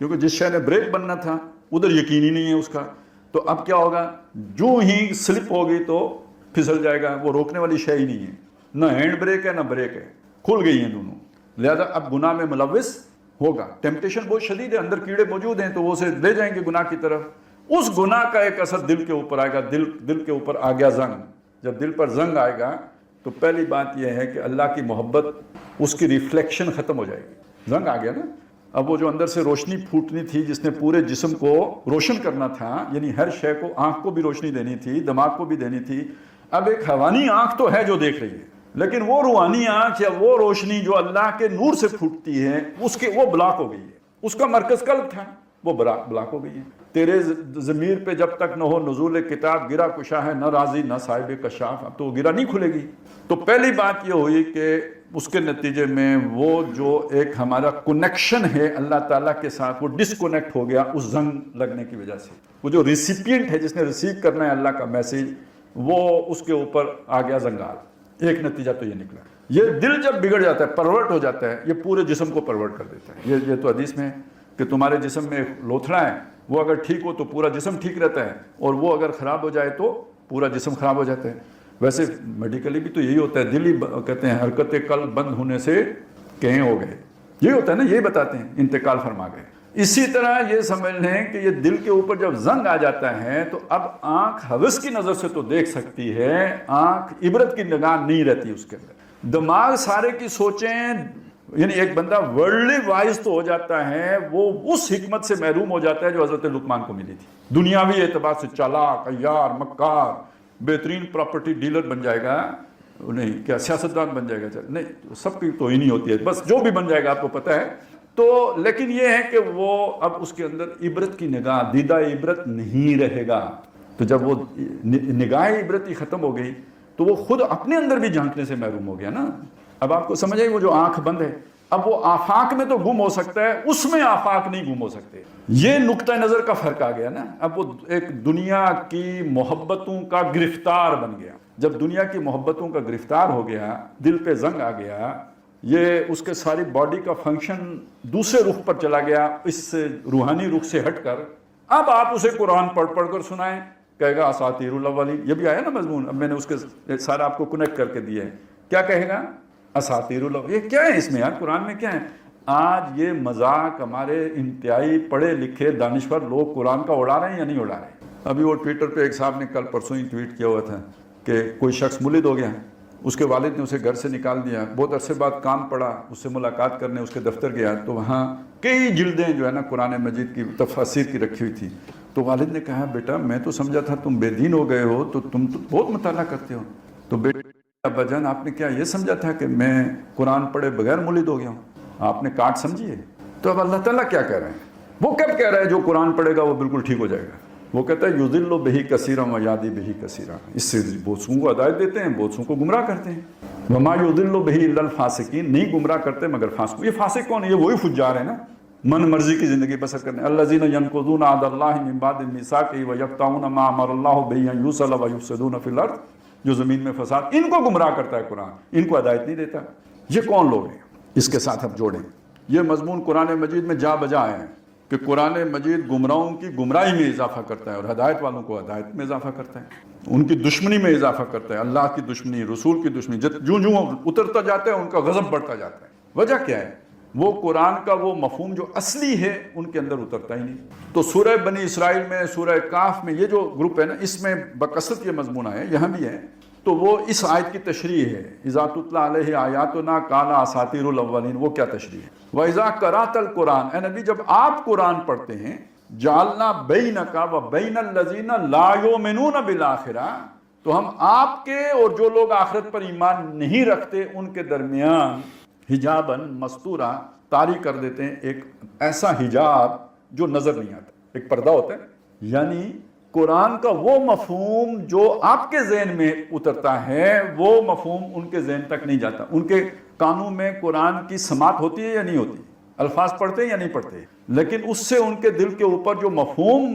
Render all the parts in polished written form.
کیونکہ جس شے نے بریک بننا تھا ادھر یقین ہی نہیں ہے اس کا. تو اب کیا ہوگا, جو ہی سلپ ہوگی تو پھسل جائے گا, وہ روکنے والی شے ہی نہیں ہے, نہ ہینڈ بریک ہے نہ بریک ہے, کھل گئی ہیں دونوں. لہذا اب گناہ میں ملوث ہوگا. ٹیمپٹیشن بہت شدید ہے, اندر کیڑے موجود ہیں تو وہ اسے لے جائیں گے گناہ کی طرف. اس گناہ کا ایک اثر دل کے اوپر آئے گا. دل کے اوپر آ گیا زنگ. جب دل پر زنگ آئے گا تو پہلی بات یہ ہے کہ اللہ کی محبت, اس کی ریفلیکشن ختم ہو جائے گی. زنگ آ گیا نا. اب وہ جو اندر سے روشنی پھوٹنی تھی, جس نے پورے جسم کو روشن کرنا تھا, یعنی ہر شے کو, آنکھ کو بھی روشنی دینی تھی, دماغ کو بھی دینی تھی, اب ایک حیوانی آنکھ تو ہے جو دیکھ رہی ہے, لیکن وہ روحانی آنکھ یا وہ روشنی جو اللہ کے نور سے پھوٹتی ہے, وہ بلاک ہو گئی ہے. اس کا مرکز قلب تھا, وہ بلاک ہو گئی ہے. تیرے ضمیر پہ جب تک نہ ہو نزول کتاب, گرا کشا ہے نہ راضی نہ صاحب کشاف, اب تو وہ گرا نہیں کھلے گی. تو پہلی بات یہ ہوئی کہ اس کے نتیجے میں وہ جو ایک ہمارا کنیکشن ہے اللہ تعالیٰ کے ساتھ, وہ ڈسکنیکٹ ہو گیا اس زنگ لگنے کی وجہ سے. وہ جو ریسیپینٹ ہے, جس نے ریسیو کرنا ہے اللہ کا میسیج, وہ اس کے اوپر آ گیا زنگال. ایک نتیجہ تو یہ نکلا. یہ دل جب بگڑ جاتا ہے, پرورٹ ہو جاتا ہے, یہ پورے جسم کو پرورٹ کر دیتا ہے. یہ تو حدیث میں ہے کہ تمہارے جسم میں ایک لوتھڑا ہے, وہ اگر ٹھیک ہو تو پورا جسم ٹھیک رہتا ہے, اور وہ اگر خراب ہو جائے تو پورا جسم خراب ہو جاتا ہے. ویسے میڈیکلی بھی تو یہی ہوتا ہے. دل ہی کہتے ہیں حرکت قلب بند ہونے سے کہیں ہو گئے, یہی ہوتا ہے نا, یہی بتاتے ہیں انتقال فرما گئے. اسی طرح یہ سمجھ لیں کہ یہ دل کے اوپر جب زنگ آ جاتا ہے تو اب آنکھ ہوس کی نظر سے تو دیکھ سکتی ہے, آنکھ عبرت کی نگاہ نہیں رہتی اس کے اندر. دماغ سارے کی سوچیں, یعنی ایک بندہ ورلڈلی وائز تو ہو جاتا ہے, وہ اس حکمت سے محروم ہو جاتا ہے جو حضرت لقمان کو ملی تھی. دنیاوی اعتبار سے چالاک, عیار, مکار, بہترین پراپرٹی ڈیلر بن جائے گا, نہیں کیا سیاستدان بن جائے گا, نہیں سب کی تو ہی نہیں ہوتی ہے, بس جو بھی بن جائے گا آپ کو پتہ ہے. تو لیکن یہ ہے کہ وہ اب اس کے اندر عبرت کی نگاہ, دیدہ عبرت نہیں رہے گا. تو جب وہ نگاہ عبرت ہی ختم ہو گئی تو وہ خود اپنے اندر بھی جھانکنے سے محروم ہو گیا نا. اب آپ کو سمجھ آئی, وہ جو آنکھ بند ہے, اب وہ آفاق میں تو گم ہو سکتا ہے, اس میں آفاق نہیں گم ہو سکتے. یہ نقطہ نظر کا فرق آ گیا نا. اب وہ ایک دنیا کی محبتوں کا گرفتار بن گیا. جب دنیا کی محبتوں کا گرفتار ہو گیا, دل پہ زنگ آ گیا, یہ اس کے ساری باڈی کا فنکشن دوسرے رخ پر چلا گیا, اس روحانی رخ سے ہٹ کر. اب آپ اسے قرآن پڑھ کر سنائیں, کہے گا اساطیر الاولین. یہ بھی آیا نا مضمون, اب میں نے اس کے سارا آپ کو کنیکٹ کر کے دیا ہے. کیا کہے گا؟ اساطیر الاولین. یہ کیا ہے اس میں یار, قرآن میں کیا ہے؟ آج یہ مذاق ہمارے انتہائی پڑھے لکھے دانشور لوگ قرآن کا اڑا رہے ہیں یا نہیں اڑا رہے ہیں؟ ابھی وہ ٹویٹر پہ ایک صاحب نے کل پرسوں ہی ٹویٹ کیا ہوا تھا کہ کوئی شخص مولد ہو گیا, اس کے والد نے اسے گھر سے نکال دیا, بہت عرصے بعد کام پڑا, اس سے ملاقات کرنے اس کے دفتر گیا تو وہاں کئی جلدیں جو ہے نا قرآن مجید کی تفاسیر کی رکھی ہوئی تھی. تو والد نے کہا, بیٹا میں تو سمجھا تھا تم بے دین ہو گئے ہو, تو تم تو بہت مطالعہ کرتے ہو. تو بیٹا ابا جان آپ نے کیا یہ سمجھا تھا کہ میں قرآن پڑھے بغیر مولد ہو گیا ہوں؟ آپ نے کاٹ سمجھی ہے. تو اب اللہ تعالیٰ کیا کہہ رہے ہیں؟ وہ کب کہہ رہا ہے جو قرآن پڑھے گا وہ بالکل ٹھیک ہو جائے گا؟ وہ کہتا ہے یذل بہ کثیرا و یہدی بہ کثیرا. اس سے بہت سو کو ہدایت دیتے ہیں, بہت سو کو گمراہ کرتے ہیں. وما یذل بہ الا الفاسقین. نہیں گمراہ کرتے مگر فاسق. یہ فاسق کون ہے؟ یہ وہی فجار ہے نا, من مرضی کی زندگی بسر کرنے. الذین ینقضون عہد اللہ من بعد میثاقہ ویقطعون ما امر اللہ بہ ان یوصل ویفسدون فی الارض. جو زمین میں فساد, ان کو گمراہ کرتا ہے قرآن, ان کو ہدایت نہیں دیتا. یہ کون لوگ ہیں؟ اس کے ساتھ اب جوڑیں. یہ مضمون قرآن مجید میں جا بجا ہے کہ قرآن مجید گمراہوں کی گمراہی میں اضافہ کرتا ہے اور ہدایت والوں کو ہدایت میں اضافہ کرتا ہے. ان کی دشمنی میں اضافہ کرتا ہے, اللہ کی دشمنی, رسول کی دشمنی. جوں اترتا جاتا ہے ان کا غضب بڑھتا جاتا ہے. وجہ کیا ہے؟ وہ قرآن کا وہ مفہوم جو اصلی ہے ان کے اندر اترتا ہی نہیں. تو سورہ بنی اسرائیل میں, سورہ کاف میں, یہ جو گروپ ہے نا, اس میں بکثرت یہ مضمون ہے, یہاں بھی ہے. تو وہ اس آیت کی تشریح ہے, اذا تتلی علیہ آیاتنا قال اساطیر الاولین. وہ کیا تشریح ہے؟ وَإِذَا قَرَأْتَ الْقُرْآنَ. اے نبی جب آپ قرآن پڑھتے ہیں, جعلنا بینک وبین الذین لا یؤمنون بالآخرہ, تو ہم آپ کے اور جو لوگ آخرت پر ایمان نہیں رکھتے ان کے درمیان حجاباً مستورا طاری کر دیتے ہیں, ایک ایسا حجاب جو نظر نہیں آتا. ایک پردہ ہوتا ہے, یعنی قرآن کا وہ مفہوم جو آپ کے ذہن میں اترتا ہے وہ مفہوم ان کے ذہن تک نہیں جاتا. ان کے کانوں میں قرآن کی سماعت ہوتی ہے یا نہیں ہوتی, الفاظ پڑھتے ہیں یا نہیں پڑھتے, لیکن اس سے ان کے دل کے اوپر جو مفہوم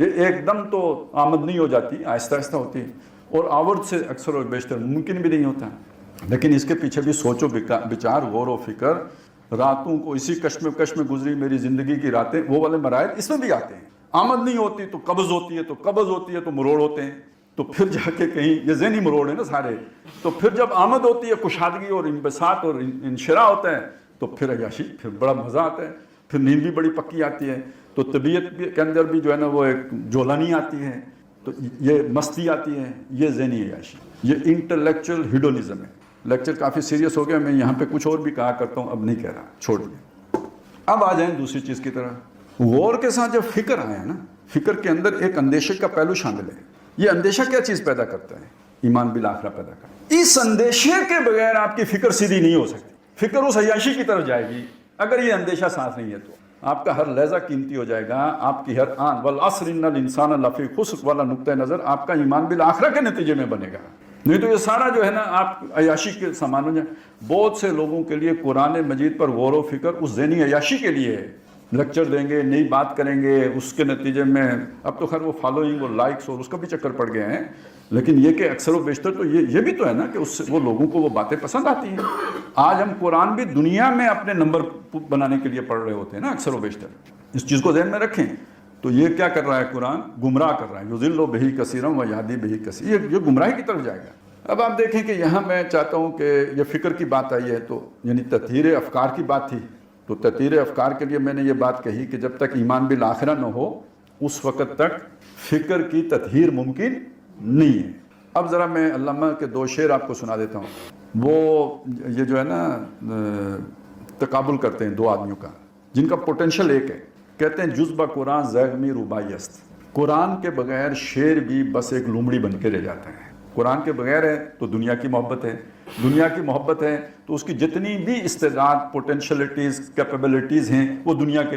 یہ ایک دم تو آمد نہیں ہو جاتی، آہستہ آہستہ ہوتی ہے، اور آورد سے اکثر و بیشتر ممکن بھی نہیں ہوتا، لیکن اس کے پیچھے بھی سوچ و بچار، غور و فکر، راتوں کو اسی کش میں گزری میری زندگی کی راتیں، وہ والے مراحل اس میں بھی آتے ہیں۔ آمد نہیں ہوتی تو قبض ہوتی ہے، تو قبض ہوتی ہے تو مروڑ ہوتے ہیں، تو پھر جا کے کہیں یہ ذہنی مروڑ ہے نا سارے، تو پھر جب آمد ہوتی ہے، کشادگی اور انبساط اور انشراح ہوتا ہے، تو پھر عیاشی، پھر بڑا مزہ آتا ہے، پھر نیند بھی بڑی پکی آتی ہے، تو طبیعت کے اندر بھی جو ہے نا وہ ایک جولانی آتی ہے، تو یہ مستی آتی ہے، یہ ذہنی عیاشی، یہ انٹلیکچوئل ہیڈونزم ہے۔ لیکچر کافی سیریس ہو گیا، میں یہاں پہ کچھ اور بھی کہا کرتا ہوں، اب نہیں کہہ رہا، چھوڑ دیا۔ اب آ جائیں دوسری چیز کی طرف۔ غور کے ساتھ جب فکر آیا نا، فکر کے اندر ایک اندیشے کا پہلو شامل ہے۔ یہ اندیشہ کیا چیز پیدا کرتا ہے؟ ایمان بالآخرہ پیدا کرتا ہے۔ اس اندیشے کے بغیر آپ کی فکر سیدھی نہیں ہو سکتی، فکر اس عیاشی کی طرف جائے گی اگر یہ اندیشہ ساتھ نہیں ہے تو۔ آپ کا ہر لہجہ قیمتی ہو جائے گا، آپ کی ہر آن والعصر ان الانسان لفی خسر والا نقطہ نظر آپ کا ایمان بالآخرہ کے نتیجے میں بنے گا، نہیں تو یہ سارا جو ہے نا آپ عیاشی کے سامان ہو جائے۔ بہت سے لوگوں کے لیے قرآن مجید پر غور و فکر اس ذہنی عیاشی کے لیے ہے، لیکچر دیں گے، نئی بات کریں گے، اس کے نتیجے میں اب تو خیر وہ فالوئنگ اور لائکس اور اس کا بھی چکر پڑ گئے ہیں، لیکن یہ کہ اکثر و بیشتر تو یہ بھی تو ہے نا کہ اس سے وہ لوگوں کو وہ باتیں پسند آتی ہیں۔ آج ہم قرآن بھی دنیا میں اپنے نمبر بنانے کے لیے پڑھ رہے ہوتے ہیں نا اکثر و بیشتر، اس چیز کو ذہن میں رکھیں۔ تو یہ کیا کر رہا ہے قرآن؟ گمراہ کر رہا ہے، یضل بہ کثیرا ویہدی بہ کثیرا، یہ گمراہی کی طرف جائے گا۔ اب آپ دیکھیں کہ یہاں میں چاہتا ہوں کہ یہ فکر کی بات آئی ہے، تو یعنی تطہیر افکار کی بات تھی، تو تطہیر افکار کے لیے میں نے یہ بات کہی کہ جب تک ایمان بالآخرہ نہ ہو اس وقت تک فکر کی تطہیر ممکن نہیں ہے۔ اب ذرا میں علامہ کے دو شعر آپ کو سنا دیتا ہوں۔ وہ یہ جو ہے نا تقابل کرتے ہیں دو آدمیوں کا جن کا پوٹینشل ایک ہے، کہتے ہیں جز با قرآن زیغمی روبائی است، قرآن کے بغیر شعر بھی بس ایک لومڑی بن کے رہ جاتا ہے۔ قرآن کے بغیر ہے تو دنیا کی محبت ہے، دنیا کی محبت ہے تو اس کی جتنی بھی استعداد، پوٹینشلٹیز، کیپیبلٹیز ہیں وہ دنیا کے